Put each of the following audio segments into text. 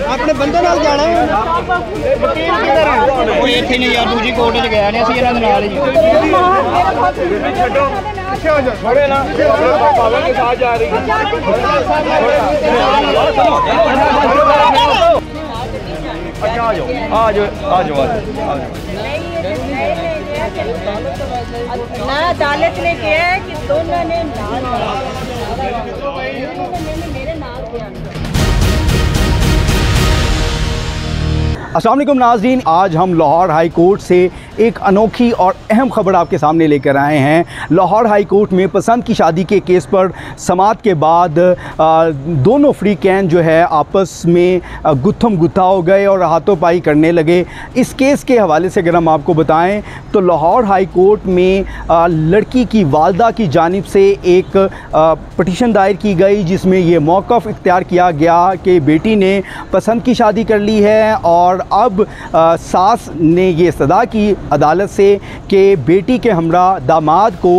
अपने बंदे नाल जाना इत्थे नहीं यार दूजी कोर्ट च गया नहीं असीं इन्हां दे नाल ही थोड़े ना बाबा के साथ जा रही है आ जाओ ना अदालत ने किया है कि दोनों ने अस्सलाम वालेकुम नाज़रीन, आज हम लाहौर हाई कोर्ट से एक अनोखी और अहम ख़बर आपके सामने लेकर आए हैं। लाहौर हाई कोर्ट में पसंद की शादी के केस पर समाअत के बाद दोनों फ्रीकैन जो है आपस में गुत्थम गुत्था हो गए और हाथों पाई करने लगे। इस केस के हवाले से अगर हम आपको बताएं तो लाहौर हाई कोर्ट में लड़की की वालदा की जानिब से एक पटिशन दायर की गई जिसमें ये मौक़िफ़ इख्तियार किया गया कि बेटी ने पसंद की शादी कर ली है और अब सास ने ये सदा की अदालत से कि बेटी के हमरा दामाद को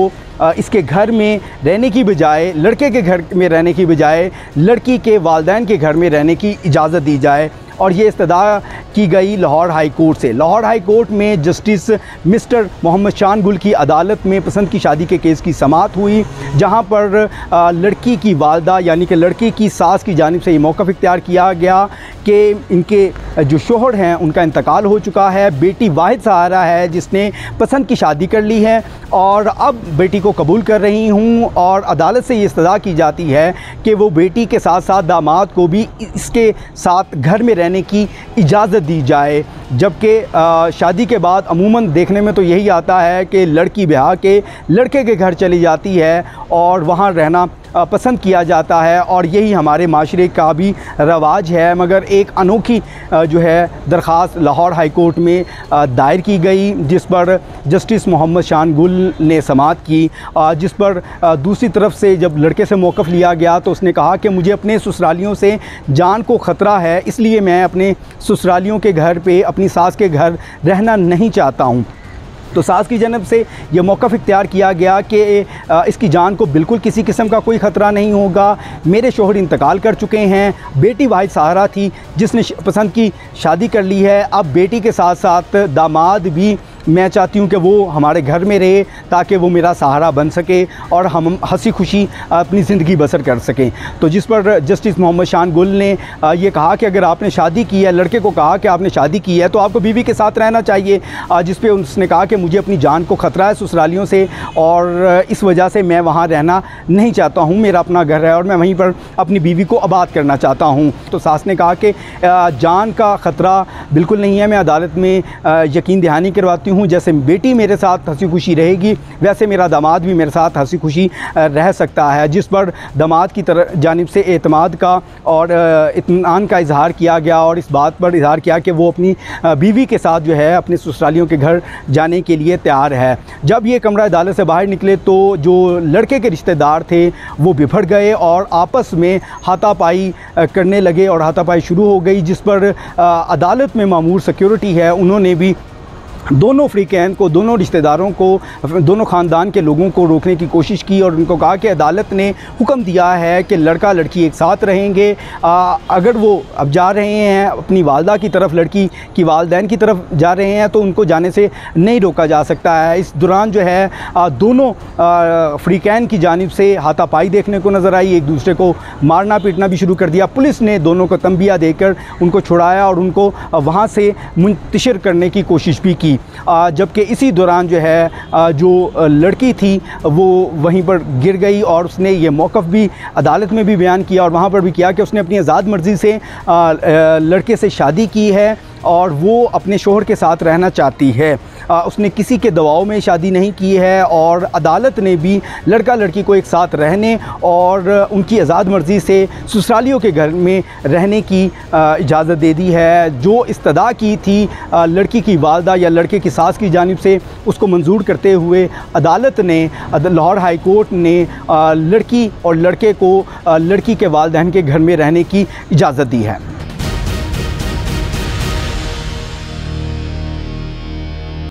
इसके घर में रहने की बजाय, लड़के के घर में रहने की बजाय लड़की के वालिदैन के घर में रहने की इजाज़त दी जाए। और ये इस्तदा की गई लाहौर हाई कोर्ट से। लाहौर हाई कोर्ट में जस्टिस मिस्टर मोहम्मद शान गुल की अदालत में पसंद की शादी के केस की समाअत हुई, जहां पर लड़की की वालदा यानी कि लड़की की सास की जानिब से ये मौक़िफ़ इख्तियार किया गया कि इनके जो शोहर हैं उनका इंतकाल हो चुका है, बेटी वाहिद सहारा है जिसने पसंद की शादी कर ली है और अब बेटी को कबूल कर रही हूँ। और अदालत से ये इस्तदा की जाती है कि वो बेटी के साथ साथ दामाद को भी इसके साथ घर में रहने की इजाज़त दी जाए। जबकि शादी के बाद अमूमन देखने में तो यही आता है कि लड़की ब्याह के लड़के के घर चली जाती है और वहाँ रहना पसंद किया जाता है और यही हमारे माशरे का भी रवाज है। मगर एक अनोखी जो है दरख्वास्त लाहौर हाई कोर्ट में दायर की गई जिस पर जस्टिस मोहम्मद शान गुल ने समाअत की, जिस पर दूसरी तरफ से जब लड़के से मौक़िफ़ लिया गया तो उसने कहा कि मुझे अपने ससुरालियों से जान को ख़तरा है, इसलिए मैं अपने ससुरालियों के घर पे अपनी सास के घर रहना नहीं चाहता हूँ। तो सास की जानब से ये मौक़िफ़ इख्तियार किया गया कि इसकी जान को बिल्कुल किसी किस्म का कोई ख़तरा नहीं होगा। मेरे शोहर इंतकाल कर चुके हैं, बेटी वाहिद सहारा थी जिसने पसंद की शादी कर ली है। अब बेटी के साथ साथ दामाद भी मैं चाहती हूँ कि वो हमारे घर में रहे ताकि वो मेरा सहारा बन सके और हम हंसी खुशी अपनी ज़िंदगी बसर कर सकें। तो जिस पर जस्टिस मोहम्मद शान गुल ने ये कहा कि अगर आपने शादी की है, लड़के को कहा कि आपने शादी की है तो आपको बीवी के साथ रहना चाहिए। जिस पे उसने कहा कि मुझे अपनी जान को ख़तरा है ससुरालियों से और इस वजह से मैं वहाँ रहना नहीं चाहता हूँ, मेरा अपना घर है और मैं वहीं पर अपनी बीवी को आबाद करना चाहता हूँ। तो सास ने कहा कि जान का ख़तरा बिल्कुल नहीं है, मैं अदालत में यकीन दहानी करवाती हूँ, जैसे बेटी मेरे साथ हंसी खुशी रहेगी वैसे मेरा दामाद भी मेरे साथ हंसी खुशी रह सकता है। जिस पर दामाद की तरफ जानिब से एतमाद का और इत्मीनान का इजहार किया गया और इस बात पर इजहार किया कि वो अपनी बीवी के साथ जो है अपने ससुरालियों के घर जाने के लिए तैयार है। जब ये कमरा अदालत से बाहर निकले तो जो लड़के के रिश्तेदार थे वो बिफड़ गए और आपस में हाथापाई करने लगे और हाथापाई शुरू हो गई, जिस पर अदालत में मामूर सिक्योरिटी है उन्होंने भी दोनों फ्रीकैन को, दोनों रिश्तेदारों को, दोनों ख़ानदान के लोगों को रोकने की कोशिश की और उनको कहा कि अदालत ने हुक्म दिया है कि लड़का लड़की एक साथ रहेंगे। अगर वो अब जा रहे हैं अपनी वालदा की तरफ, लड़की की वालिदैन की तरफ जा रहे हैं तो उनको जाने से नहीं रोका जा सकता है। इस दौरान जो है दोनों फ्रीकैन की जानिब से हाथापाई देखने को नज़र आई, एक दूसरे को मारना पीटना भी शुरू कर दिया। पुलिस ने दोनों को तंबिया देकर उनको छुड़ाया और उनको वहाँ से मुंतशिर करने की कोशिश भी की। जबकि इसी दौरान जो है जो लड़की थी वो वहीं पर गिर गई और उसने ये मौक़िफ़ भी अदालत में भी बयान किया और वहाँ पर भी किया कि उसने अपनी आज़ाद मर्ज़ी से लड़के से शादी की है और वो अपने शोहर के साथ रहना चाहती है। उसने किसी के दबाव में शादी नहीं की है और अदालत ने भी लड़का लड़की को एक साथ रहने और उनकी आज़ाद मर्ज़ी से ससुरालियों के घर में रहने की इजाज़त दे दी है। जो इस्तदा की थी लड़की की वालदा या लड़के की सास की जानिब से, उसको मंजूर करते हुए अदालत ने, लाहौर हाई कोर्ट ने लड़की और लड़के को लड़की के वालिदैन के घर में रहने की इजाज़त दी है।